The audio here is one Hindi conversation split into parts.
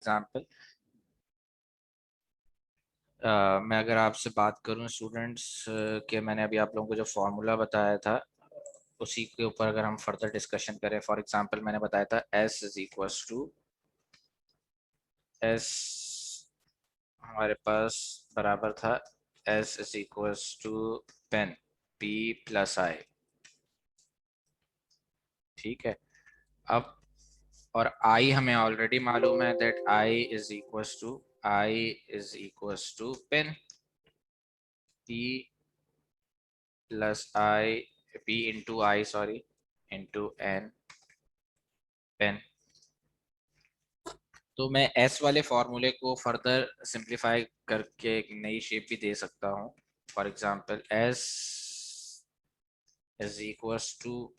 एग्जांपल मैं अगर आपसे बात करूं स्टूडेंट्स के, मैंने अभी आप लोगों को जो फॉर्मूला बताया था उसी के ऊपर अगर हम फर्दर डिस्कशन करें, फॉर एग्जांपल मैंने बताया था S is equals to S, हमारे पास बराबर था S is equals to pen P plus I। ठीक है, अब और I हमें ऑलरेडी मालूम है that I is equals to pen P plus I, P into I sorry into N पेन। तो मैं S वाले फॉर्मूले को फर्दर सिंप्लीफाई करके एक नई शेप भी दे सकता हूँ। For example S is equals to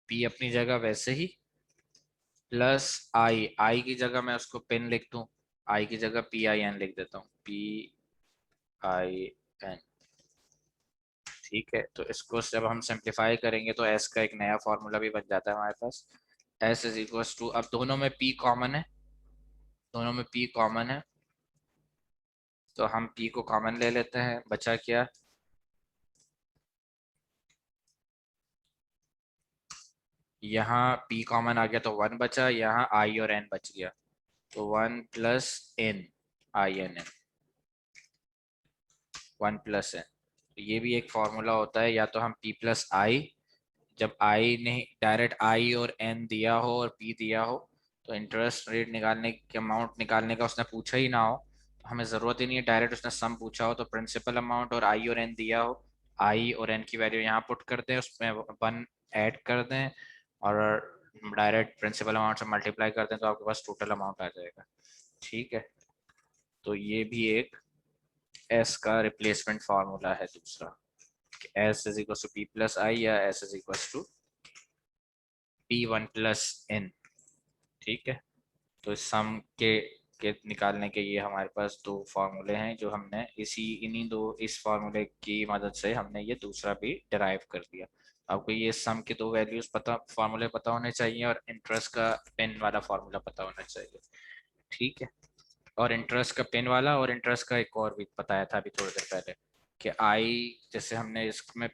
P अपनी जगह वैसे ही प्लस I की जगह मैं उसको पेन लिख दूँ, I की जगह PIN लिख देता हूँ, PIN। ठीक है, तो इसको जब हम सिंप्लीफाई करेंगे तो S का एक नया फॉर्मूला भी बन जाता है हमारे पास। S इज इक्वल्स टू, अब दोनों में P कॉमन है, दोनों में P कॉमन है तो हम P को कॉमन ले लेते हैं। बचा क्या, यहाँ P कॉमन आ गया तो 1 बचा, यहाँ I और N बच गया तो 1 plus N INN, 1 plus N। तो ये भी एक फॉर्मूला होता है, या तो हम P प्लस I, जब I नहीं डायरेक्ट I और N दिया हो और P दिया हो तो इंटरेस्ट रेट निकालने के अमाउंट निकालने का उसने पूछा ही ना हो तो हमें ज़रूरत ही नहीं है, डायरेक्ट उसने सम पूछा हो तो प्रिंसिपल अमाउंट और I और N दिया हो, I और N की वैल्यू यहाँ पुट कर दें, उसमें 1 ऐड कर दें और डायरेक्ट प्रिंसिपल अमाउंट से मल्टीप्लाई कर दें तो आपके पास टोटल अमाउंट आ जाएगा। ठीक है, तो ये भी एक S का रिप्लेसमेंट फार्मूला है दूसरा, S is equal to P plus I या S is equal to P1 plus N। ठीक है, तो सम के निकालने के ये हमारे पास दो फार्मूले हैं जो हमने इन्हीं दो इस फार्मूले की मदद से हमने ये दूसरा भी डिराइव कर दिया। आपको ये सम के दो वैल्यूज पता, फार्मूले पता होने चाहिए और इंटरेस्ट का पेन वाला फार्मूला पता होना चाहिए। ठीक है, और इंटरेस्ट का पेन वाला और इंटरेस्ट का एक और भी बताया था अभी थोड़ी देर पहले कि आई, जैसे हमने इसमें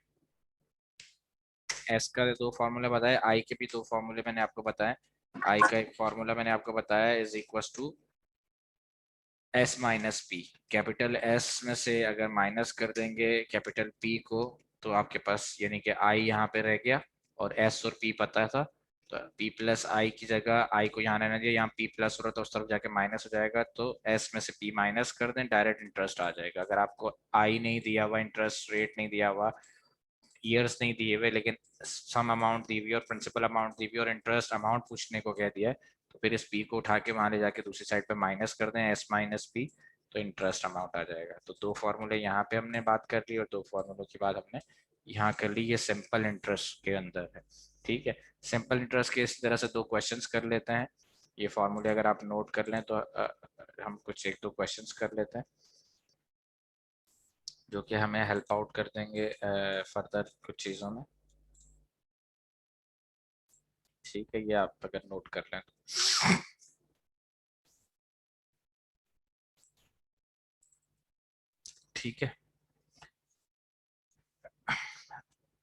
एस का दो फार्मूले बताए, आई के भी दो फार्मूले मैंने आपको बताए। आई का एक फार्मूला मैंने आपको बताया is equal to S minus P, capital S में से अगर माइनस कर देंगे कैपिटल पी को तो आपके पास यानी कि आई यहाँ पे रह गया और एस और पी पता था तो पी प्लस आई की जगह आई को यहाँ रहने दिया, यहाँ पी प्लस हो रहा था उस तरफ जाके माइनस हो जाएगा तो एस में से पी माइनस कर दें, डायरेक्ट इंटरेस्ट आ जाएगा। अगर आपको आई नहीं दिया हुआ, इंटरेस्ट रेट नहीं दिया हुआ, ईयर्स नहीं दिए हुए, लेकिन सम अमाउंट दी हुई और प्रिंसिपल अमाउंट दी हुई और इंटरेस्ट अमाउंट पूछने को कह दिया है तो फिर इस पी को उठा के वहां ले जाके दूसरी साइड पे माइनस कर दें एस माइनस पी तो इंटरेस्ट अमाउंट आ जाएगा। तो दो फार्मूले यहाँ पे हमने बात कर ली और दो फार्मूलों की बात हमने यहाँ कर ली, ये सिंपल इंटरेस्ट के अंदर है। ठीक है, सिंपल इंटरेस्ट के इस तरह से दो क्वेश्चंस कर लेते हैं। ये फार्मूले अगर आप नोट कर लें तो हम कुछ एक दो क्वेश्चंस कर लेते हैं जो कि हमें हेल्प आउट कर देंगे फर्दर कुछ चीज़ों में। ठीक है, ये आप अगर नोट कर लें तो। ठीक है,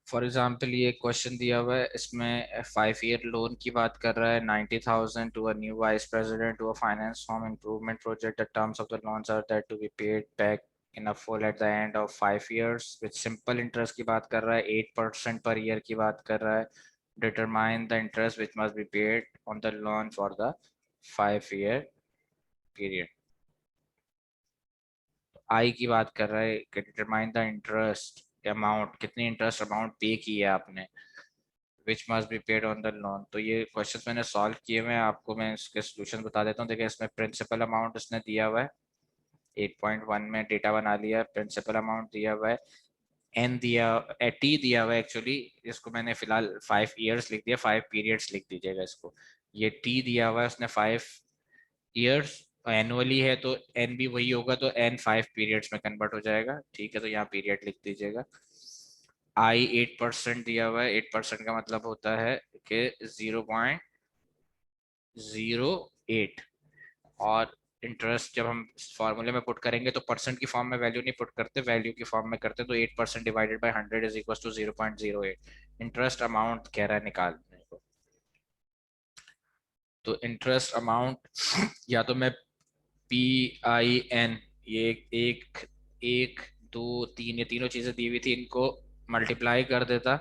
फॉर एग्जाम्पल ये क्वेश्चन दिया हुआ है, इसमें 5 ईयर लोन की बात कर रहा है, 90,000 to a new vice president to a finance form improvement project, the terms of the loans are that to be paid back in a full at the end of 5 years, with simple interest की बात कर रहा है, 8% पर ईयर की बात कर रहा है। Determine the interest which must be paid on the loan for the 5 year period. I की बात कर रहा है कि डिटरमाइन द इंटरेस्ट अमाउंट, कितनी इंटरेस्ट अमाउंट पे की है आपने, which must be paid on the loan. तो ये क्वेश्चन मैंने सॉल्व किए हुए हैं, आपको मैं इसके सोल्यूशन बता देता हूँ। देखिए इसमें प्रिंसिपल अमाउंट उसने दिया हुआ है 8.1 में डेटा बना लिया है, प्रिंसिपल अमाउंट दिया हुआ है, एन दिया टी दिया हुआ है एक्चुअली, इसको मैंने फिलहाल 5 years लिख दिया, 5 periods लिख दीजिएगा इसको। ये टी दिया हुआ है उसने 5 years, एनुअली है तो एन भी वही होगा तो एन 5 periods में कन्वर्ट हो जाएगा। ठीक है, तो यहाँ पीरियड लिख दीजिएगा। आई 8% दिया हुआ है, 8% का मतलब होता है कि 0.08 और इंटरेस्ट जब हम फॉर्मूले में पुट करेंगे तो परसेंट की फॉर्म में वैल्यू नहीं पुट करते, वैल्यू की फॉर्म में करते, तो 8% divided by 100 is equal to 0.08। Interest amount कह रहा है निकालने को। तो इंटरेस्ट अमाउंट या तो मैं PIN, ये एक एक दो तीन, ये तीनों चीजें दी हुई थी, इनको मल्टीप्लाई कर देता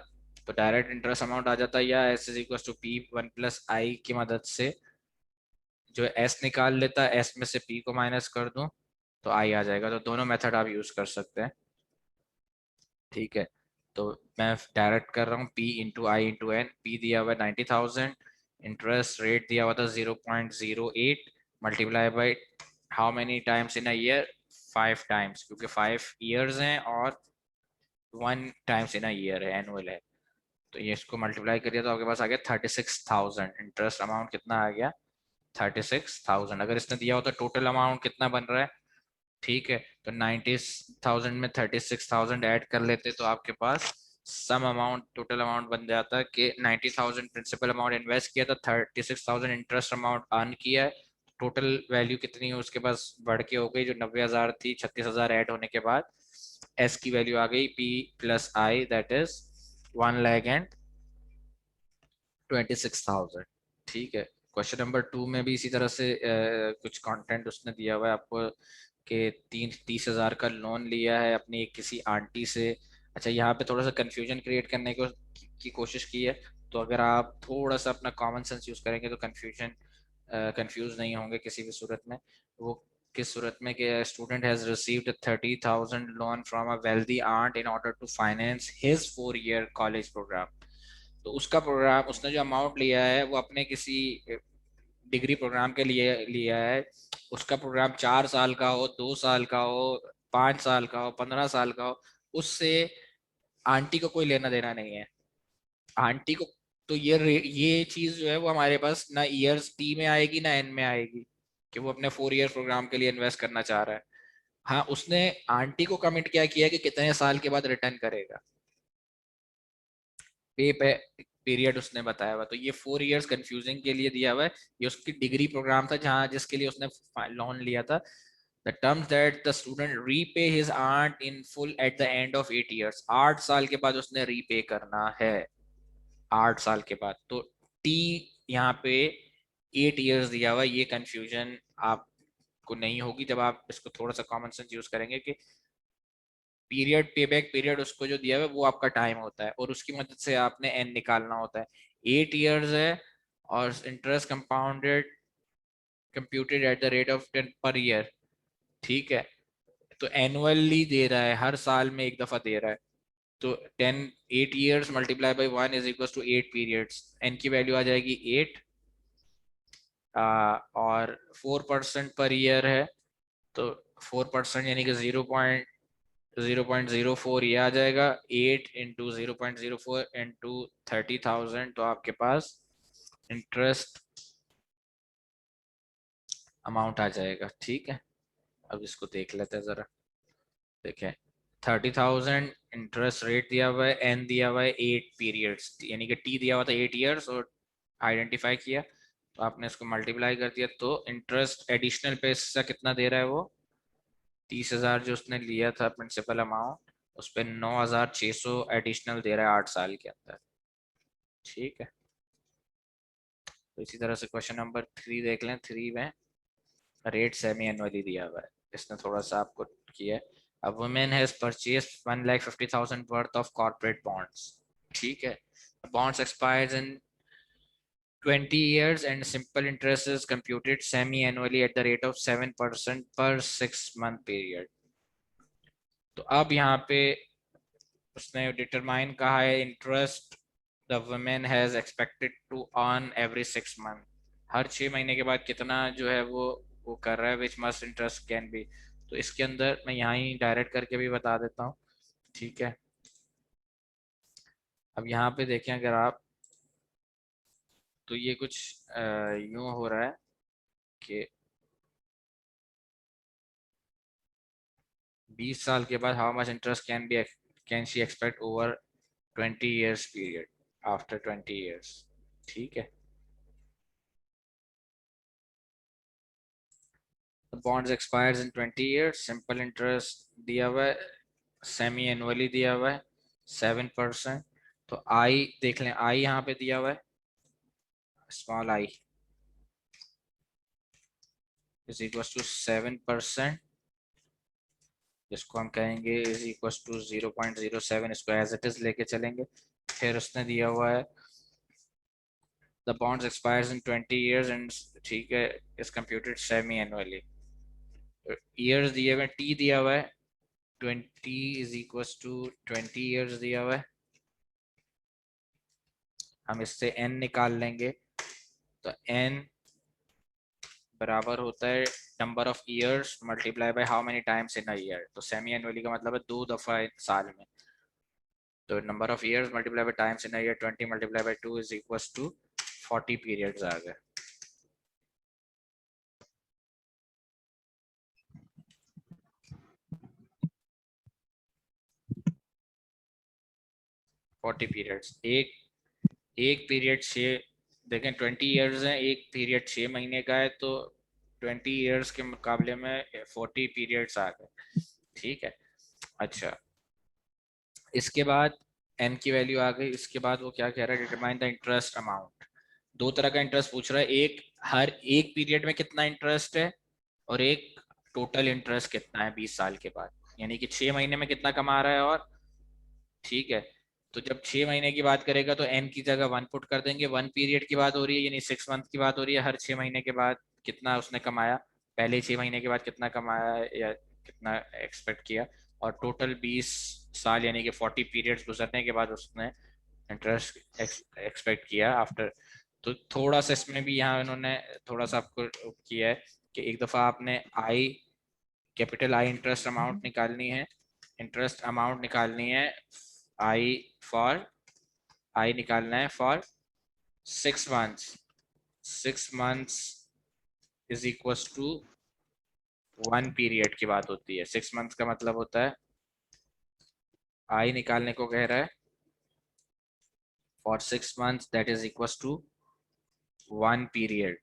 तो डायरेक्ट इंटरेस्ट अमाउंट आ जाता, या S is equal to P1+I की मदद से जो S निकाल लेता, S में से P को माइनस कर दूं तो I आ जाएगा। तो दोनों मेथड आप यूज कर सकते हैं, ठीक है। तो मैं डायरेक्ट कर रहा हूँ P×I×N। P दिया हुआ 90,000, इंटरेस्ट रेट दिया हुआ था 0.08, multiply by how many times in a year, 5 times, क्योंकि 5 ईयर्स हैं और 1 टाइम्स इन अ ईयर है, एनुअल है। तो ये इसको मल्टीप्लाई करिए तो आपके पास आ गया 36,000। इंटरेस्ट अमाउंट कितना आ गया, 36,000। अगर इसने दिया होता टोटल अमाउंट कितना बन रहा है, ठीक है, तो 90,000 में 36,000 ऐड कर लेते तो आपके पास सम अमाउंट, टोटल अमाउंट बन जाता कि 90,000 प्रिंसिपल अमाउंट इन्वेस्ट किया था, 36,000 इंटरेस्ट अमाउंट अर्न किया है। टोटल वैल्यू कितनी है उसके पास बढ़ के हो गई, जो 90,000 थी 36,000 ऐड होने के बाद एस की वैल्यू आ गई P+I, दैट इज 1,26,000। ठीक है। क्वेश्चन नंबर 2 में भी इसी तरह से कुछ कंटेंट उसने दिया हुआ है आपको कि 30,000 का लोन लिया है अपनी एक किसी आंटी से। अच्छा, यहाँ पे थोड़ा सा कंफ्यूजन क्रिएट करने की कोशिश की है, तो अगर आप थोड़ा सा अपना कॉमन सेंस यूज करेंगे तो कंफ्यूज नहीं होंगे किसी भी सूरत में। वो किस सूरत में कि student has received 30,000 loan from a wealthy aunt in order to finance his 4 year college program. तो उसका प्रोग्राम, उसने जो अमाउंट लिया है वो अपने किसी डिग्री प्रोग्राम के लिए लिया है। उसका प्रोग्राम 4 साल का हो, 2 साल का हो, 5 साल का हो, 15 साल का हो, उससे आंटी को कोई लेना देना नहीं है। आंटी को तो ये चीज जो है वो हमारे पास ना ईयर्स टी में आएगी ना एन में आएगी कि वो अपने 4 ईयर प्रोग्राम के लिए इन्वेस्ट करना चाह रहा है। हाँ, उसने आंटी को कमिट क्या किया कि कितने साल के बाद रिटर्न करेगा, पे पीरियड उसने बताया हुआ। तो ये 4 ईयर्स कंफ्यूजिंग के लिए दिया हुआ है। ये उसकी डिग्री प्रोग्राम था जहाँ जिसके लिए उसने लोन लिया था। The terms that the student repay his art in full at the end of 8 years, 8 साल के बाद उसने रीपे करना है, 8 साल के बाद। तो टी यहाँ पे 8 ईयर्स दिया हुआ है। ये कंफ्यूजन आपको नहीं होगी जब आप इसको थोड़ा सा कॉमन सेंस यूज करेंगे कि पीरियड, पे बैक पीरियड उसको जो दिया हुआ है वो आपका टाइम होता है और उसकी मदद से आपने एन निकालना होता है। 8 ईयर्स है और interest compounded computed at the rate of 10 per year, ठीक है। तो एनुअली दे रहा है, हर साल में एक दफा दे रहा है। तो 8 years multiply by 1 is equal to 8 periods. N की वैल्यू आ जाएगी 8, और 4% पर ईयर है, तो 4% यानी कि 0.04 ये आ जाएगा। 8 इंटू 0.04 इंटू 30,000, तो आपके पास इंटरेस्ट अमाउंट आ जाएगा, ठीक है। अब इसको देख लेते हैं जरा। देखें, 30,000 इंटरेस्ट रेट दिया हुआ है, एन दिया हुआ है 8 पीरियड्स, यानी कि टी दिया हुआ था 8 ईयर्स और आइडेंटिफाई किया, तो आपने इसको मल्टीप्लाई कर दिया तो इंटरेस्ट एडिशनल पैसा कितना दे रहा है वो 30,000 जो उसने लिया था प्रिंसिपल अमाउंट, उस पर 9,600 एडिशनल दे रहा है 8 साल के अंदर, ठीक है। तो इसी तरह से क्वेश्चन नंबर 3 देख लें। 3 में रेट सेमी एनुअली दिया हुआ है, इसने थोड़ा सा आपको किया है। A women has purchased 1,50,000 worth of corporate bonds, ठीक है। Bonds expires in 20 years and simple interest is computed semi-annually at the rate of 7% per 6 month period। तो अब यहाँ पे उसने डिटरमाइन कहा है interest the women has expected to earn every 6 month, हर 6 महीने के बाद कितना जो है वो कर रहा है, which must interest can be. तो इसके अंदर मैं यहाँ ही डायरेक्ट करके भी बता देता हूँ, ठीक है। अब यहाँ पे देखें अगर आप, तो ये कुछ यूं हो रहा है कि 20 साल के बाद how much interest can she expect over 20 years period, after 20 years, ठीक है। Bonds expires in 20 years, simple interest दिया हुआ है, सेमी एनुअली दिया हुआ है 7%। तो आई देख लें, आई यहाँ पे दिया हुआ है, small I is equal to 7%, जिसको हम कहेंगे इज इक्वल टू 0.07, इसको एज इट इज लेके चलेंगे। फिर उसने दिया हुआ है the bonds expires in 20 years and, ठीक है, is computed semi annually. Years दिए हुए, टी दिया हुआ है 20 इज इक्वल टू 20 ईयर्स दिया हुआ है। हम इससे एन निकाल लेंगे, तो एन बराबर होता है number of years multiply by how many times in a year. तो सेमी एनुअली का मतलब है 2 दफा साल में, तो number of years multiply by times in a year 20 multiply by 2 is equal to 40 periods आ गए। 40 पीरियड्स, एक पीरियड 6, देखें 20 ईयर्स है, एक पीरियड 6 महीने का है, तो 20 ईयर्स के मुकाबले में 40 पीरियड्स आ गए, ठीक है। अच्छा, इसके बाद एन की वैल्यू आ गई, इसके बाद वो क्या कह रहा है, डिटरमाइन द इंटरेस्ट अमाउंट। दो तरह का इंटरेस्ट पूछ रहा है, एक हर एक पीरियड में कितना इंटरेस्ट है, और एक टोटल इंटरेस्ट कितना है 20 साल के बाद, यानी कि 6 महीने में कितना कमा रहा है, और ठीक है। तो जब 6 महीने की बात करेगा तो एन की जगह 1 पुट कर देंगे, 1 पीरियड की बात हो रही है, यानी 6 मंथ की बात हो रही है, हर 6 महीने के बाद कितना उसने कमाया, पहले 6 महीने के बाद कितना कमाया या कितना एक्सपेक्ट किया, और टोटल 20 साल यानी कि 40 पीरियड्स गुजरने के बाद उसने इंटरेस्ट एक्सपेक्ट किया आफ्टर। तो थोड़ा सा इसमें भी यहाँ इन्होंने थोड़ा सा आपको किया है कि एक दफ़ा आपने आई, कैपिटल आई इंटरेस्ट अमाउंट निकालनी है, इंटरेस्ट अमाउंट निकालनी है आई फॉर, आई निकालना है for 6 months, 6 months is equal to 1 period की बात होती है। 6 मंथ्स का मतलब होता है, आई निकालने को कह रहा है for 6 months that is equal to 1 period,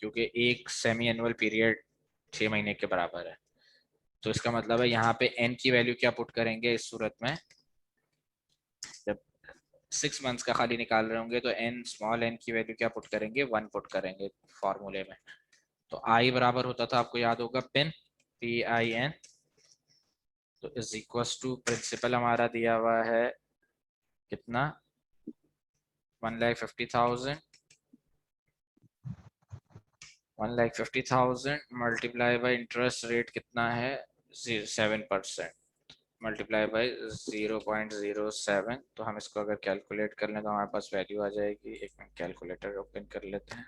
क्योंकि एक सेमी एनुअल पीरियड 6 महीने के बराबर है। तो इसका मतलब है यहाँ पे एन की वैल्यू क्या पुट करेंगे इस सूरत में, जब 6 मंथ्स का खाली निकाल रहे होंगे तो एन, स्मॉल एन की वैल्यू क्या पुट करेंगे, 1 पुट करेंगे फॉर्मूले में। तो आई बराबर होता था, आपको याद होगा, पिन, PIN, तो इज इक्वल टू प्रिंसिपल हमारा दिया हुआ है कितना, 1,50,000, 1,50,000 मल्टीप्लाई बाई इंटरेस्ट रेट कितना है 7%, मल्टीप्लाई बाई 0.07। तो हम इसको अगर कैलकुलेट कर लें तो हमारे पास वैल्यू आ जाएगी, एक मिनट कैलकुलेटर ओपन कर लेते हैं।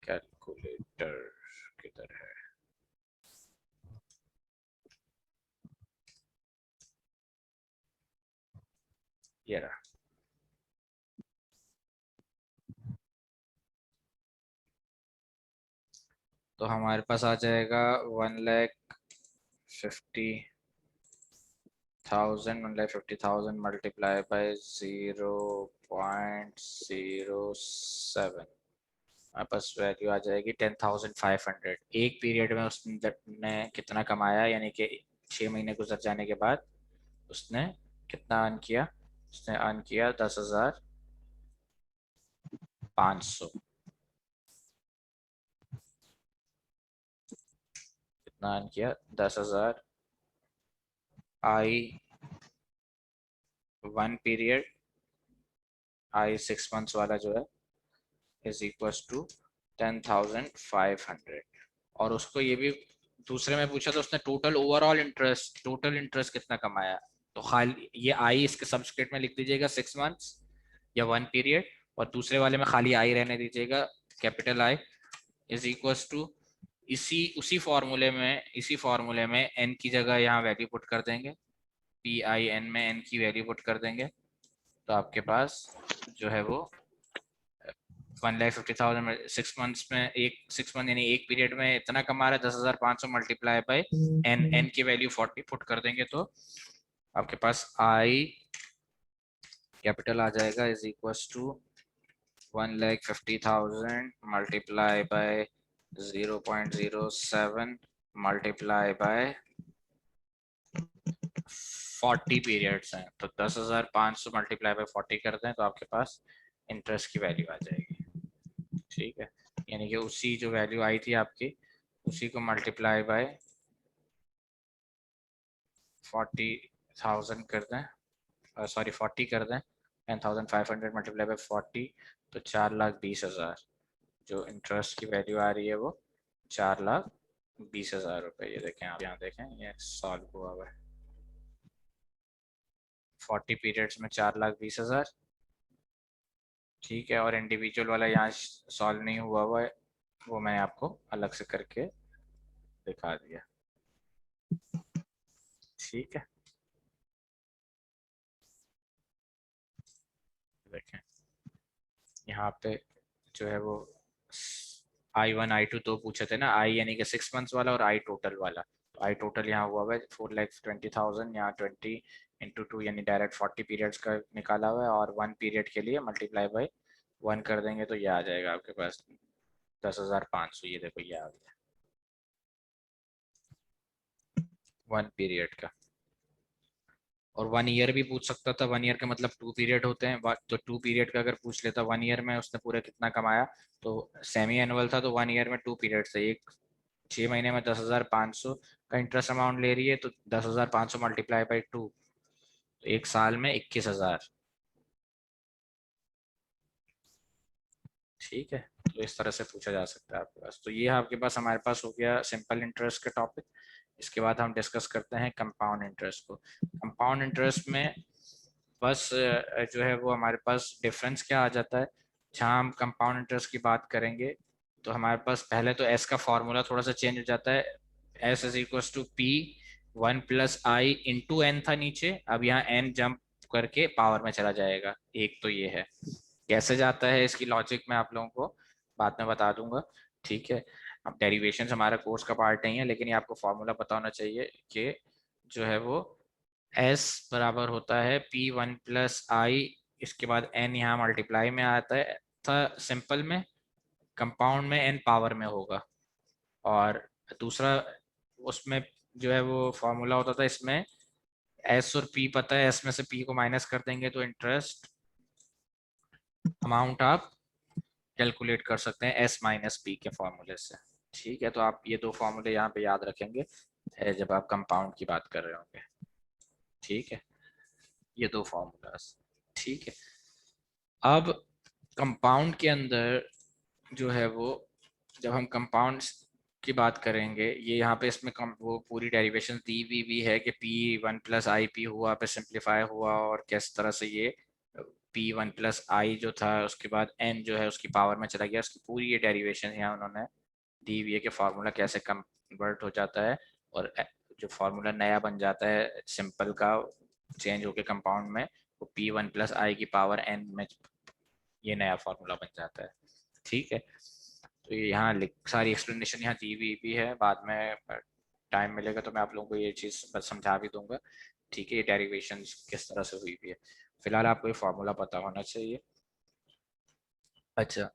कैलकुलेटर किधर है, ये रहा। तो हमारे पास आ जाएगा 1,50,000, 1,50,000 मल्टीप्लाई बाय 0.07, हमारे पास वैल्यू आ जाएगी 10,500। एक पीरियड में उसने कितना कमाया, यानी कि 6 महीने गुजर जाने के बाद उसने कितना अर्न किया, उसने अर्न किया 10,500। कितना अर्न किया, 10,000 आई 1 पीरियड, आई 6 मंथ्स वाला जो है इज इक्वल टू 10,500। और उसको ये भी दूसरे में पूछा तो उसने total overall interest, total interest कितना कमाया, तो खाली ये आई इसके सब्सक्रिप्ट में लिख दीजिएगा 6 मंथ्स या 1 पीरियड, और दूसरे वाले में खाली आई रहने दीजिएगा, capital I is equal to, इसी फॉर्मूले में एन की जगह यहाँ वैल्यू पुट कर देंगे, PIN में एन की वैल्यू पुट कर देंगे, तो आपके पास जो है वो 1,50,000 6 मंथ्स में, 6 मंथ यानी एक पीरियड में इतना कमा रहा है, 10,500 मल्टीप्लाई बाय एन, एन की वैल्यू 40 पुट कर देंगे तो आपके पास आई कैपिटल आ जाएगा is equal to 1,50,000 multiply by 0.07 multiply by 40 periods हैं, तो 10,500 मल्टीप्लाई बाय 40 कर दें तो आपके पास इंटरेस्ट की वैल्यू आ जाएगी। ठीक है, यानी कि उसी जो वैल्यू आई थी आपकी उसी को मल्टीप्लाई बाय 40,000 कर दें, सॉरी 40 कर दें, 10,500 मल्टीप्लाई बाय 40 तो 4,20,000 जो इंटरेस्ट की वैल्यू आ रही है वो 4,20,000 रुपये। ये देखें, आप यहाँ देखें, ये सॉल्व हुआ हुआ है 40 पीरियड्स में 4,20,000। ठीक है, और इंडिविजुअल वाला यहाँ सॉल्व नहीं हुआ हुआ है, वो मैंने आपको अलग से करके दिखा दिया। ठीक है, देखें यहाँ पे जो है वो I1 I2 तो पूछे थे ना, आई यानी कि 6 मंथ्स वाला और आई टोटल वाला, तो आई टोटल यहाँ हुआ है 4,20,000, यहाँ 20 × 2 यानी डायरेक्ट 40 पीरियड्स का निकाला हुआ है, और 1 पीरियड के लिए मल्टीप्लाई बाय 1 कर देंगे तो ये आ जाएगा आपके पास 10,500। ये देखो ये आ गया 1 पीरियड का। और 1 ईयर भी पूछ सकता था, 1 ईयर का मतलब 2 पीरियड होते हैं, तो 2 पीरियड का अगर पूछ लेता 1 ईयर में उसने पूरा कितना कमाया, तो सेमी एनुअल था तो 1 ईयर में 2 पीरियड थे, एक 6 महीने में 10,500 का इंटरेस्ट अमाउंट ले रही है, तो 10,500 मल्टीप्लाई बाई 2 तो एक साल में 21,000। ठीक है, तो इस तरह से पूछा जा सकता है आपके पास। तो ये आपके पास हमारे पास हो गया सिंपल इंटरेस्ट का टॉपिक। इसके बाद हम डिस्कस करते हैं कंपाउंड इंटरेस्ट को। कंपाउंड इंटरेस्ट में बस जो है वो हमारे पास डिफरेंस क्या आ जाता है, जहाँ हम कंपाउंड इंटरेस्ट की बात करेंगे तो हमारे पास पहले तो एस का फॉर्मूला थोड़ा सा चेंज हो जाता है, S is equal to P 1+i/n था नीचे, अब यहाँ n जंप करके पावर में चला जाएगा एक, तो ये है कैसे जाता है, इसकी लॉजिक मैं आप लोगों को बाद में बता दूंगा। ठीक है, अब डेरिवेशन हमारा कोर्स का पार्ट नहीं है, लेकिन ये आपको फॉर्मूला पता होना चाहिए कि जो है वो S बराबर होता है P1+i, इसके बाद n यहाँ मल्टीप्लाई में आता है था सिंपल में, कंपाउंड में n पावर में होगा, और दूसरा उसमें जो है वो फॉर्मूला होता था, इसमें S और P पता है, S में से P को माइनस कर देंगे तो इंटरेस्ट अमाउंट आप कैलकुलेट कर सकते हैं S-P के फॉर्मूले से। ठीक है, तो आप ये दो फॉर्मूले यहाँ पे याद रखेंगे जब आप कंपाउंड की बात कर रहे होंगे। ठीक है, ये दो फॉर्मूलाज। ठीक है, अब कंपाउंड के अंदर जो है वो जब हम कंपाउंड की बात करेंगे, ये यहाँ पे इसमें वो पूरी डेरिवेशन दी हुई भी है कि P1+i हुआ पे सिंप्लीफाई हुआ, और किस तरह से ये P1+i जो था उसके बाद n जो है उसकी पावर में चला गया, उसकी पूरी ये डेरिवेशन यहाँ उन्होंने दी हुई है कि फार्मूला कैसे कन्वर्ट हो जाता है, और जो फार्मूला नया बन जाता है सिंपल का चेंज होके कंपाउंड में, वो P1+i की पावर n में ये नया फार्मूला बन जाता है। ठीक है, तो ये यहाँ सारी एक्सप्लेनेशन यहाँ दी हुई भी है, बाद में टाइम मिलेगा तो मैं आप लोगों को ये चीज़ बस समझा भी दूंगा। ठीक है, ये डेरिवेशन किस तरह से हुई भी है, फिलहाल आपको ये फार्मूला पता होना चाहिए। अच्छा,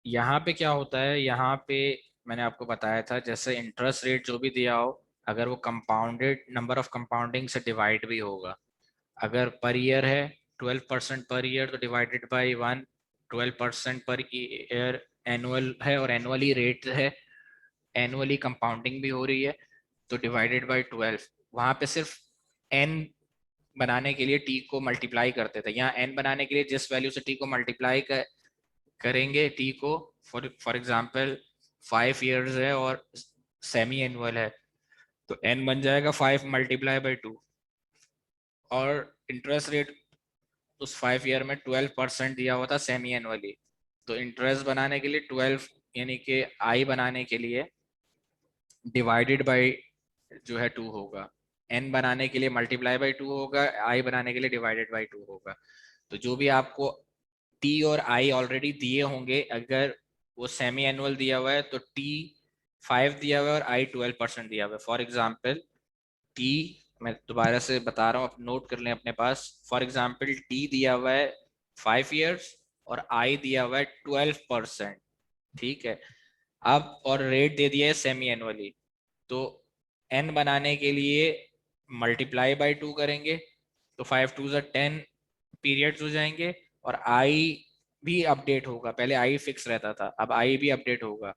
यहाँ पे क्या होता है, यहाँ पे मैंने आपको बताया था जैसे इंटरेस्ट रेट जो भी दिया हो, अगर वो कंपाउंडेड नंबर ऑफ कंपाउंडिंग से डिवाइड भी होगा, अगर पर ईयर है 12% पर ईयर तो divided by 1, 12% per year annual है और एनुअली रेट है, एनुअली कंपाउंडिंग भी हो रही है तो डिवाइडेड बाई 12। वहाँ पे सिर्फ n बनाने के लिए t को मल्टीप्लाई करते थे, यहाँ n बनाने के लिए जिस वैल्यू से t को मल्टीप्लाई करेंगे, t को फॉर एग्जांपल 5 इयर्स है और सेमी एनुअल है तो n बन जाएगा 5 मल्टीप्लाई बाई 2, और इंटरेस्ट रेट उस 5 ईयर में 12% दिया हुआ था सेमी एनुअली, तो इंटरेस्ट बनाने के लिए 12 यानी कि आई बनाने के लिए डिवाइडेड बाई जो है 2 होगा, एन बनाने के लिए मल्टीप्लाई बाई 2 होगा, आई बनाने के लिए डिवाइडेड बाई 2 होगा। तो जो भी आपको टी और आई ऑलरेडी दिए होंगे, अगर वो सेमी एनुअल दिया हुआ है तो टी 5 दिया हुआ है और आई 12% दिया हुआ है। फॉर एग्जाम्पल टी, मैं दोबारा से बता रहा हूँ, आप नोट कर लें अपने पास। फॉर एग्जाम्पल टी दिया हुआ है 5 years और आई दिया हुआ है 12%। ठीक है, अब और रेट दे दिया है सेमी एनुअली, तो एन बनाने के लिए मल्टीप्लाई बाय 2 करेंगे, तो 5 2 10 पीरियड्स हो जाएंगे। और आई भी अपडेट होगा, पहले आई फिक्स रहता था, अब आई भी अपडेट होगा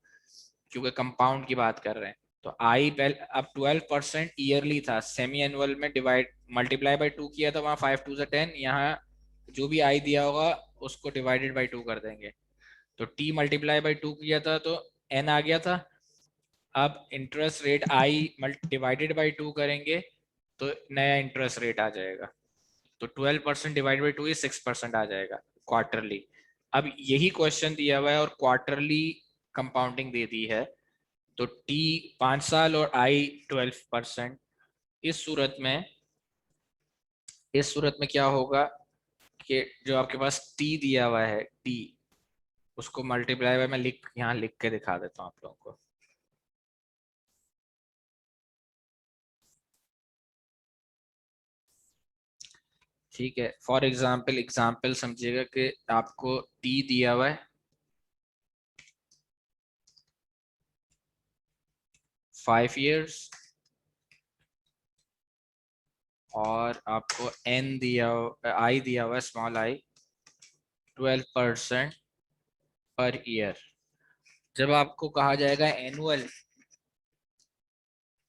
क्योंकि कंपाउंड की बात कर रहे हैं। तो आई पहले अब 12% ईयरली था, सेमी एनुअल में डिवाइड मल्टीप्लाई बाय 2 किया था, वहाँ 5 2 10, यहाँ जो भी आई दिया होगा उसको डिवाइडेड बाय 2 कर देंगे। तो टी मल्टीप्लाई बाय 2 किया था तो एन आ गया था। अब interest rate I divided by 2 करेंगे तो नया इंटरेस्ट रेट आ जाएगा, तो 12% डिवाइड बाई 2 ही 6% आ जाएगा क्वार्टरली। अब यही क्वेश्चन दिया हुआ है और क्वार्टरली कंपाउंडिंग दे दी है, तो टी 5 साल और आई 12%। इस सूरत में क्या होगा कि जो आपके पास टी दिया हुआ है, टी, उसको मल्टीप्लाई बाय, मैं यहाँ लिख के दिखा देता हूँ आप लोगों को। ठीक है, फॉर एग्जाम्पल समझिएगा कि आपको टी दिया हुआ है 5 years और आपको एन दिया, आई दिया हुआ है, स्मॉल आई 12% पर ईयर। जब आपको कहा जाएगा एनुअल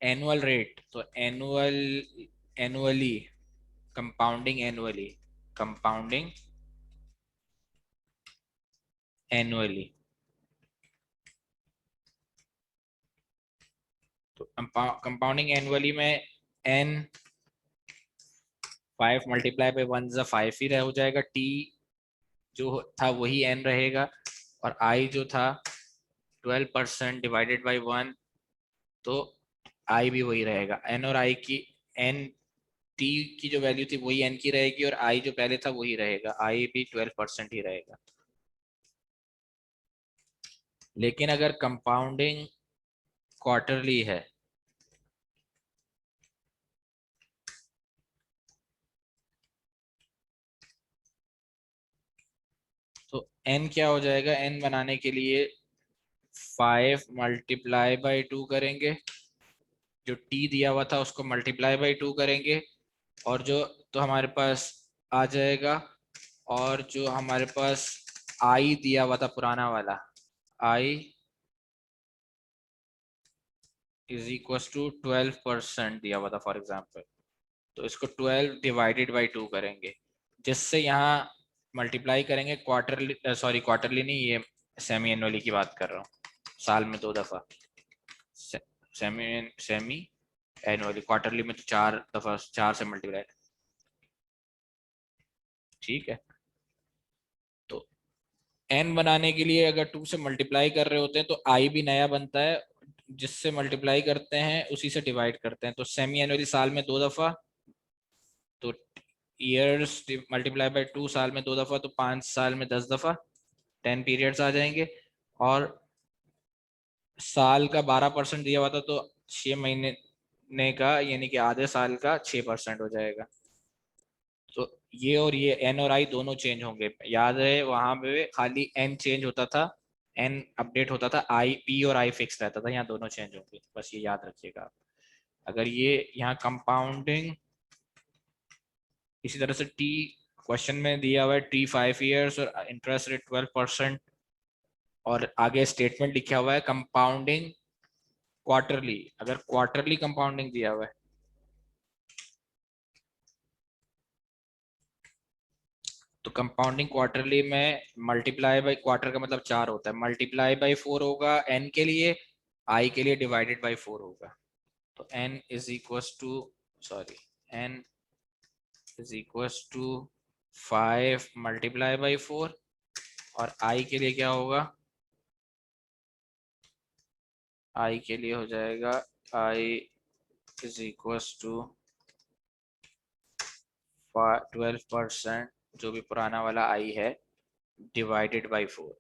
एनुअल रेट, तो एनुअली कंपाउंडिंग एनुअली, तो कंपाउंडिंग एनुअली में एन 5 मल्टीप्लाई बाई 1 5 ही रह हो जाएगा, टी जो था वही एन रहेगा, और आई जो था 12% डिवाइडेड बाई 1, तो आई भी वही रहेगा। एन और आई की, एन टी की जो वैल्यू थी वही एन की रहेगी, और आई जो पहले था वही रहेगा, आई भी 12% ही रहेगा। लेकिन अगर कंपाउंडिंग क्वार्टरली है, तो एन क्या हो जाएगा, एन बनाने के लिए 5 मल्टीप्लाई बाई 2 करेंगे, जो टी दिया हुआ था उसको मल्टीप्लाई बाई 2 करेंगे, और जो तो हमारे पास आ जाएगा, और जो हमारे पास आई दिया हुआ था पुराना वाला, आई इज इक्वल टू 12% दिया हुआ था फॉर एग्जाम्पल, तो इसको 12 डिवाइडेड बाई 2 करेंगे, जिससे यहाँ मल्टीप्लाई करेंगे क्वार्टरली, सॉरी क्वार्टरली नहीं, ये सेमी एनुअली की बात कर रहा हूँ, साल में 2 दफा। सेमी सेमी एनुअली, क्वार्टरली में तो 4 दफा, 4 से मल्टीप्लाई। ठीक है, तो एन बनाने के लिए अगर 2 से मल्टीप्लाई कर रहे होते हैं तो आई भी नया बनता है, जिससे मल्टीप्लाई करते हैं उसी से डिवाइड करते हैं, तो सेमी एनुअली साल में 2 दफा, तो ईयर्स मल्टीप्लाई बाय 2 साल में 2 दफा, तो 5 साल में 10 दफा, 10 पीरियड्स आ जाएंगे। और साल का 12% दिया हुआ था, तो 6 महीने का यानी कि आधे साल का 6% हो जाएगा। तो ये और ये एन और आई दोनों चेंज होंगे, याद रहे वहां पे खाली एन चेंज होता था, एन अपडेट होता था, आई पी और आई फिक्स रहता था, यहाँ दोनों चेंज होंगे, बस ये याद रखिएगा आप। अगर ये यहाँ कंपाउंडिंग इसी तरह से टी, क्वेश्चन में दिया हुआ है टी 5 years और इंटरेस्ट रेट 12%, और आगे स्टेटमेंट लिखा हुआ है कंपाउंडिंग क्वार्टरली, अगर क्वार्टरली कंपाउंडिंग दिया हुआ है, तो कंपाउंडिंग क्वार्टरली में मल्टीप्लाई बाई, क्वार्टर का मतलब 4 होता है, मल्टीप्लाई बाई 4 होगा एन के लिए, आई के लिए डिवाइडेड बाई 4 होगा, तो N is equal to, sorry, N is equal to 5 multiply by 4, और आई के लिए क्या होगा, आई के लिए हो जाएगा आई इज इक्वल टू 12%, जो भी पुराना वाला आई है डिवाइडेड बाई 4।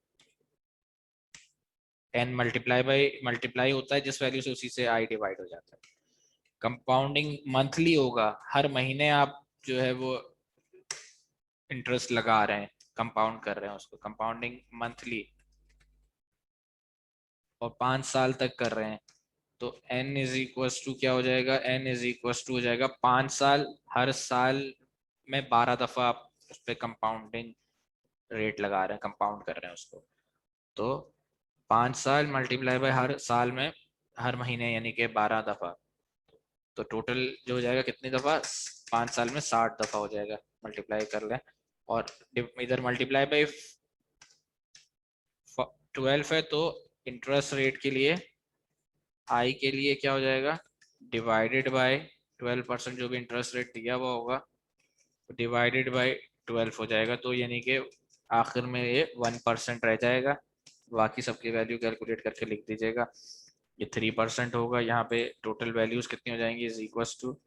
n मल्टीप्लाई होता है जिस वैल्यू से, उसी से i डिवाइड हो जाता है। कंपाउंडिंग मंथली होगा, हर महीने आप जो है वो इंटरेस्ट लगा रहे हैं, कंपाउंड कर रहे हैं उसको, कंपाउंडिंग मंथली, और 5 साल तक कर रहे हैं। तो n इज इक्वस टू क्या हो जाएगा, n इज इक्वस टू हो जाएगा 5 साल, हर साल में 12 दफा आप उस पर कंपाउंडिंग रेट लगा रहे हैं, कंपाउंड कर रहे हैं उसको। तो 5 साल मल्टीप्लाई बाय हर साल में हर महीने, यानी कि 12 दफा। तो टोटल जो हो जाएगा कितनी दफा, 5 साल में 60 दफा हो जाएगा, मल्टीप्लाई कर लें। और इधर मल्टीप्लाई बाय 12 है, तो इंटरेस्ट रेट के लिए, आई के लिए क्या हो जाएगा, डिवाइडेड बाय 12%, जो भी इंटरेस्ट रेट दिया हुआ होगा डिवाइडेड बाय 12 हो जाएगा। तो यानी कि आखिर में ये 1% रह जाएगा। बाकी सबकी वैल्यू कैलकुलेट करके लिख दीजिएगा। ये 3% होगा। यहाँ पे टोटल वैल्यूज कितनी हो जाएंगी, is equals to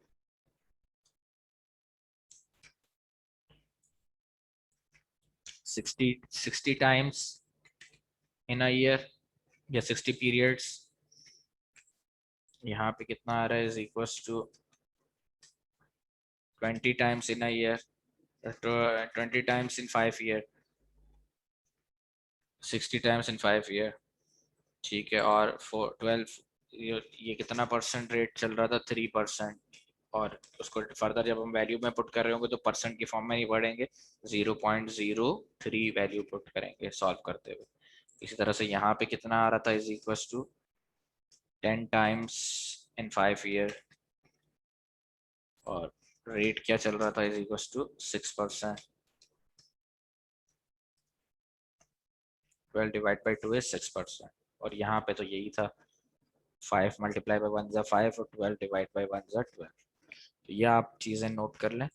60 times in a year, या 60 पीरियड्स। यहाँ पे कितना आ रहा है, is equals to 20 times in a year, 20 times in 5 year, 60 times in 5 year. ठीक है, और 12, ये कितना परसेंट रेट चल रहा था, 3%। और उसको फर्दर जब हम वैल्यू में पुट कर रहे होंगे तो परसेंट की फॉर्म में नहीं बढ़ेंगे, 0.03 वैल्यू पुट करेंगे सॉल्व करते हुए। इसी तरह से यहाँ पे कितना आ रहा था, is equal to 10 times in 5 year, और रेट क्या चल रहा था, is equal to 6%। 12 divide by 2 is 6%। और यहाँ पे तो यही था, 5 मल्टीप्लाई बाई 1 ज़ा 5 और 12 डिवाइड बाई 1 ज़ा 12। तो ये आप चीज़ें नोट कर लें।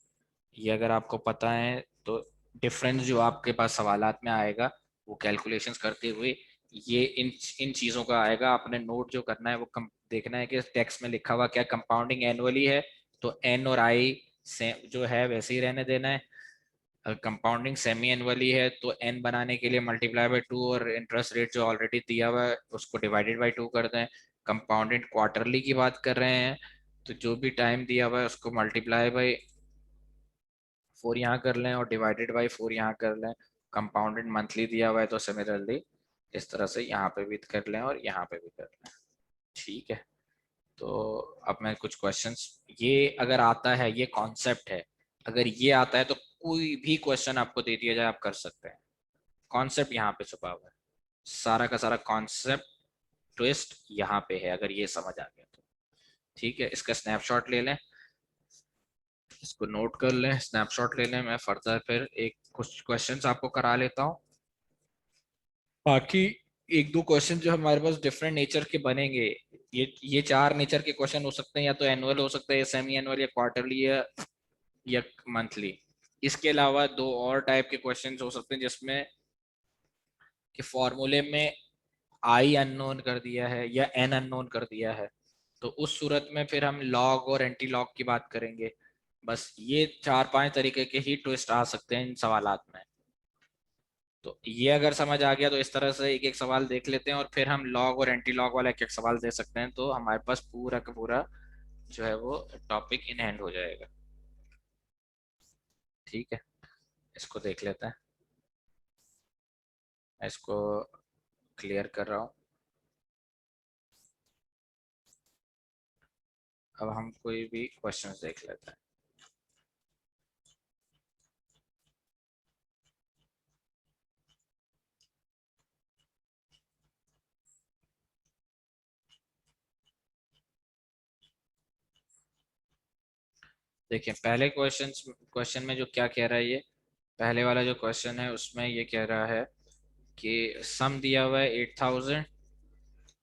ये अगर आपको पता है तो डिफरेंस जो आपके पास सवालात में आएगा वो कैलकुलेशंस करते हुए ये इन चीज़ों का आएगा। आपने नोट जो करना है वो देखना है कि टेक्स्ट में लिखा हुआ क्या कंपाउंडिंग एनुअली है, तो एन और आई से जो है वैसे ही रहने देना है। अगर कंपाउंडिंग सेमी एनुअली है तो एन बनाने के लिए मल्टीप्लाई बाय 2, और इंटरेस्ट रेट जो ऑलरेडी दिया हुआ है उसको डिवाइडेड बाय 2 कर दें। कंपाउंडेड क्वार्टरली की बात कर रहे हैं तो जो भी टाइम दिया हुआ है उसको मल्टीप्लाई बाय 4 यहाँ कर लें और डिवाइडेड बाई 4 यहाँ कर लें। कंपाउंडेड मंथली दिया हुआ है तो सिमिलरली इस तरह से यहाँ पे भी कर लें और यहाँ पे भी कर लें। ठीक है, तो अब मैं कुछ क्वेश्चंस, ये अगर आता है, ये कॉन्सेप्ट है, अगर ये आता है तो कोई भी क्वेश्चन आपको दे दिया जाए आप कर सकते हैं। कॉन्सेप्ट यहाँ पे छुपा हुआ है, सारा का सारा कॉन्सेप्ट ट्विस्ट यहाँ पे है, अगर ये समझ आ गया तो। ठीक है, इसका स्नैपशॉट ले लें, इसको नोट कर लें, स्नैपशॉट ले लें। मैं फर्दर फिर एक कुछ क्वेश्चंस आपको करा लेता हूँ। बाकी एक दो क्वेश्चन जो हमारे पास डिफरेंट नेचर के बनेंगे, ये 4 नेचर के क्वेश्चन हो सकते हैं, या तो एनुअल हो सकता है, या सेमी एनुअल, या क्वार्टरली, या मंथली। इसके अलावा 2 और टाइप के क्वेश्चन हो सकते हैं जिसमें कि फॉर्मूले में आई अननोन कर दिया है या एन अननोन कर दिया है, तो उस सूरत में फिर हम लॉग और एंटी लॉग की बात करेंगे। बस ये 4-5 तरीके के ही ट्विस्ट आ सकते हैं इन सवालात में। तो ये अगर समझ आ गया तो इस तरह से एक एक सवाल देख लेते हैं, और फिर हम लॉग और एंटी लॉग वाला एक एक सवाल दे सकते हैं, तो हमारे पास पूरा का पूरा जो है वो टॉपिक इन हैंड हो जाएगा। ठीक है, इसको देख लेते हैं, मैं इसको क्लियर कर रहा हूँ। अब हम कोई भी क्वेश्चंस देख लेते हैं। देखिए पहले क्वेश्चन में जो क्या कह रहा है, ये पहले वाला जो क्वेश्चन है उसमें ये कह रहा है कि सम दिया हुआ है 8000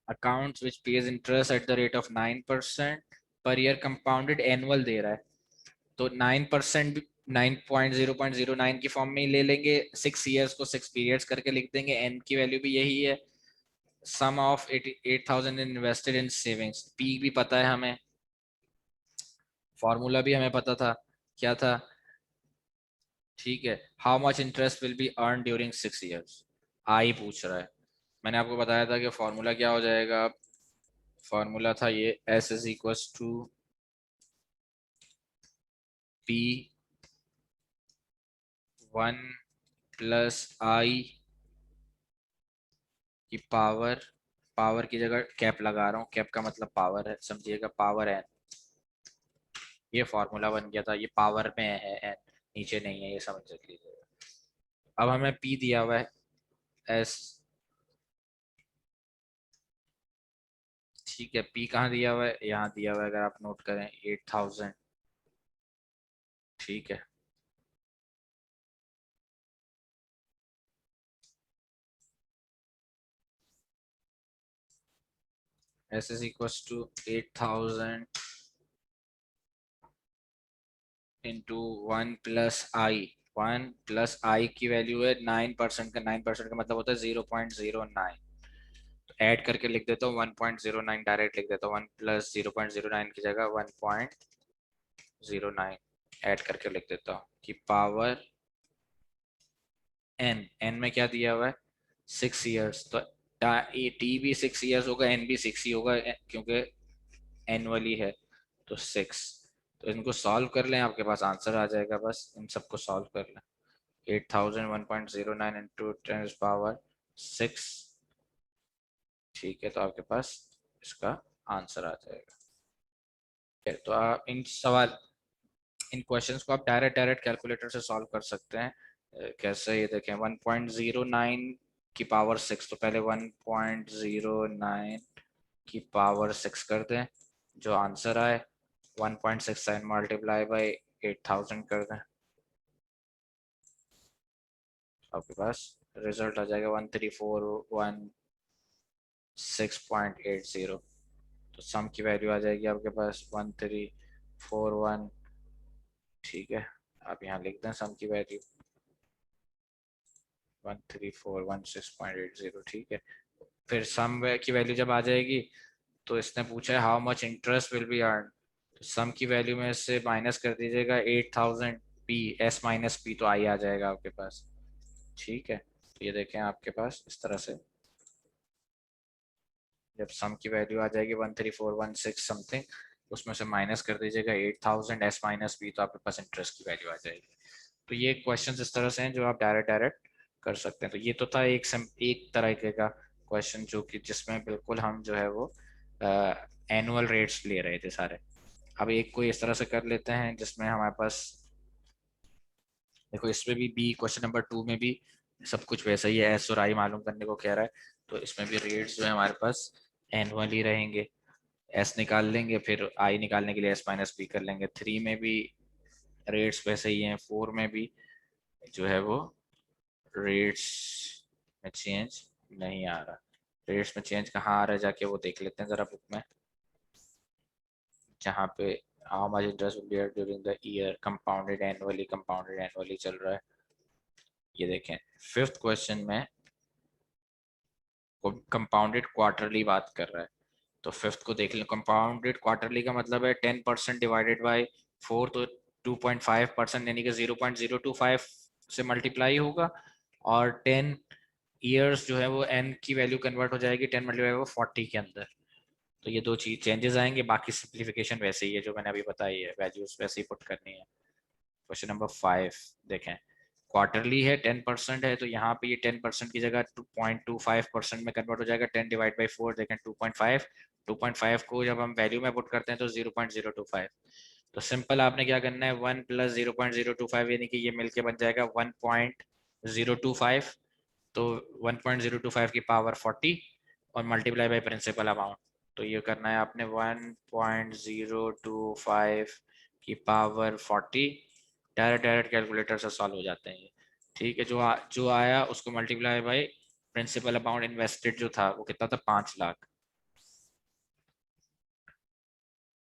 accounts which page interest at the rate of 9% per year, compounded annual दे रहा है। तो 9%, 9.0.09 की फॉर्म में ही ले लेंगे, 6 ईयर्स को 6 पीरियड्स करके लिख देंगे, एन की वैल्यू भी यही है। Sum of 8,000 invested in savings, P भी पता है हमें, फॉर्मूला भी हमें पता था, क्या था, ठीक है, how much interest will be earn during 6 years, आई पूछ रहा है। मैंने आपको बताया था कि फॉर्मूला क्या हो जाएगा, फॉर्मूला था ये S is equals to P 1 + I की पावर, पावर की जगह कैप लगा रहा हूँ, कैप का मतलब पावर है, समझिएगा पावर एन। ये फॉर्मूला बन गया था, ये पावर में है एन, नीचे नहीं है, ये समझ लीजिएगा। अब हमें पी दिया हुआ है एस, ठीक है, पी कहाँ दिया हुआ है, यहाँ दिया हुआ है, अगर आप नोट करें 8000, ठीक है। S is equal to 8000 into 1 + I, 1 + I की वैल्यू है 9% का, 9% का मतलब होता है 0.09। तो ऐड करके लिख देता हूँ 1.09, डायरेक्ट लिख देता हूँ 1 + 0.09 की जगह 1.09 ऐड करके लिख देता हूँ कि पावर एन, एन में क्या दिया हुआ है 6 years, तो टी भी 6 years होगा, एन भी 6 ही होगा, क्योंकि एनुअली है, तो 6। तो इनको सॉल्व कर लें, आपके पास आंसर आ जाएगा, बस इन सबको सॉल्व कर लें। 8000 1.09 इंटू 10⁻6, ठीक है, तो आपके पास इसका आंसर आ जाएगा। तो आप इन सवाल, इन क्वेश्चंस को आप डायरेक्ट डायरेक्ट कैलकुलेटर से सॉल्व कर सकते हैं। कैसे, ये देखें 1.09 की पावर 6, तो पहले 1.09 की पावर 6 कर दें, जो आंसर आए 1.67 मल्टीप्लाई बाई 8000 कर दें, आपके पास रिजल्ट आ जाएगा 13416.80। तो सम की वैल्यू आ जाएगी आपके पास 1341, ठीक है, आप यहाँ लिख दें सम की वैल्यू 13416.80, ठीक है। फिर सम की वैल्यू जब आ जाएगी, तो इसने पूछा है how much interest will be earn, तो सम की वैल्यू में से माइनस कर दीजिएगा 8000 पी, एस माइनस पी, तो आई आ जाएगा आपके पास, ठीक है। तो ये देखें आपके पास इस तरह से, जब सम की वैल्यू आ जाएगी 13416 समथिंग, उसमें से माइनस कर दीजिएगा 8000 एस माइनस बी, तो आपके पास इंटरेस्ट की वैल्यू आ जाएगी। तो ये क्वेश्चन इस तरह से हैं जो आप डायरेक्ट डायरेक्ट कर सकते हैं। तो ये तो था एक तरीके का क्वेश्चन, जो कि जिसमें बिल्कुल हम जो है वो एनुअल रेट्स ले रहे थे सारे। अब एक कोई इस तरह से कर लेते हैं जिसमें हमारे पास, देखो इसमें भी बी क्वेश्चन नंबर 2 में भी सब कुछ वैसा ही है, एस और आई मालूम करने को कह रहा है, तो इसमें भी रेट्स जो है हमारे पास एनुअल ही रहेंगे। एस निकाल लेंगे, फिर आई निकालने के लिए एस माइनस बी कर लेंगे। 3 में भी रेट्स वैसे ही हैं, 4 में भी जो है वो रेट्स में चेंज नहीं आ रहा। रेट्स में चेंज कहाँ आ रहा है, जाके वो देख लेते हैं ज़रा बुक में, जहाँ पे how much interest will be earned during the year compounded annually चल रहा है। ये देखें फिफ्थ क्वेश्चन में कंपाउंडेड क्वार्टरली बात कर रहा है, तो फिफ्थ को देख लें। कंपाउंडेड क्वार्टरली का मतलब है 10% डिवाइडेड बाय 4, तो 2.5% यानी कि 0.025 से मल्टीप्लाई होगा, और 10 years जो है वो n की वैल्यू कन्वर्ट हो जाएगी 10 मल्टीप्लाई वो 40 के अंदर। तो ये दो चीज चेंजेस आएंगे, बाकी सिंप्लीफिकेशन वैसे ही है जो मैंने अभी बताई है, वैल्यूज वैसे ही पुट करनी है। क्वेश्चन नंबर 5 देखें, क्वार्टरली है 10% है, तो यहाँ पे ये 10% की जगह 2.25% में कन्वर्ट हो जाएगा, 10/4 देखें 2.5, 2.5 को जब हम वैल्यू में पुट करते हैं तो 0.025। तो सिंपल आपने क्या करना है 1 + 0.025 यानी कि ये मिलके बन जाएगा 1.025, तो 1.025 की पावर 40 और मल्टीप्लाई बाय प्रिंसिपल अमाउंट, तो ये करना है आपने 1.025 की पावर 40, डायरेक्ट डायरेक्ट कैलकुलेटर से सॉल्व हो जाते हैं ये, ठीक है। जो आया उसको multiply by principal amount invested जो था वो कितना था 5 लाख,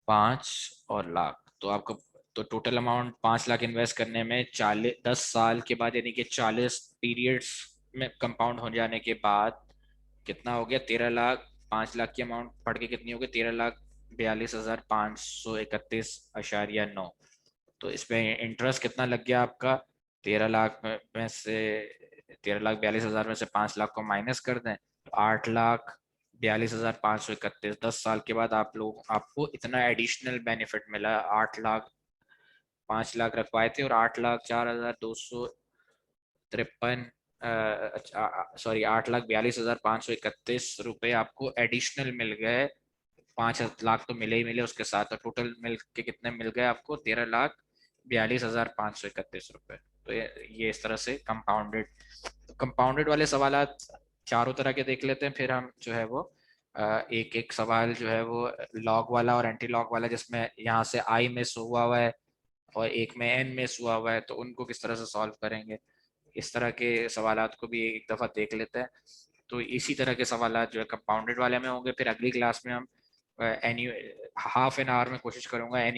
5 और लाख, तो आपको तो टोटल अमाउंट 5 लाख इन्वेस्ट करने में 10 साल के बाद यानी कि 40 पीरियड्स में कंपाउंड हो जाने के बाद कितना हो गया 13 लाख। 5 लाख की अमाउंट पढ़ के कितनी हो गई 13,42,531.9। तो इसमें इंटरेस्ट कितना लग गया आपका 13 लाख में से 13,42,000 में से 5 लाख को माइनस कर दें तो 8,42,531, 10 साल के बाद आपको इतना एडिशनल बेनिफिट मिला। 8 लाख 5 लाख रखवाए थे और 8,04,253, सॉरी 8,42,531 रुपए आपको एडिशनल मिल गए। 5 लाख तो मिले ही मिले उसके साथ, तो टोटल मिल के कितने मिल गए आपको? 13,42,531 रुपए। तो ये इस तरह से कंपाउंडेड वाले सवाल चारों तरह के देख लेते हैं। फिर हम जो है वो एक एक सवाल जो है वो लॉग वाला और एंटी लॉग वाला, जिसमें यहाँ से आई मिस हुआ हुआ है और एक में एन मिस हुआ हुआ है, तो उनको किस तरह से सॉल्व करेंगे, इस तरह के सवालात को भी एक दफ़ा देख लेते हैं। तो इसी तरह के सवालात जो है कंपाउंडेड वाले में होंगे। फिर अगली क्लास में हम एनी हाफ एन आवर में कोशिश करूंगा एनी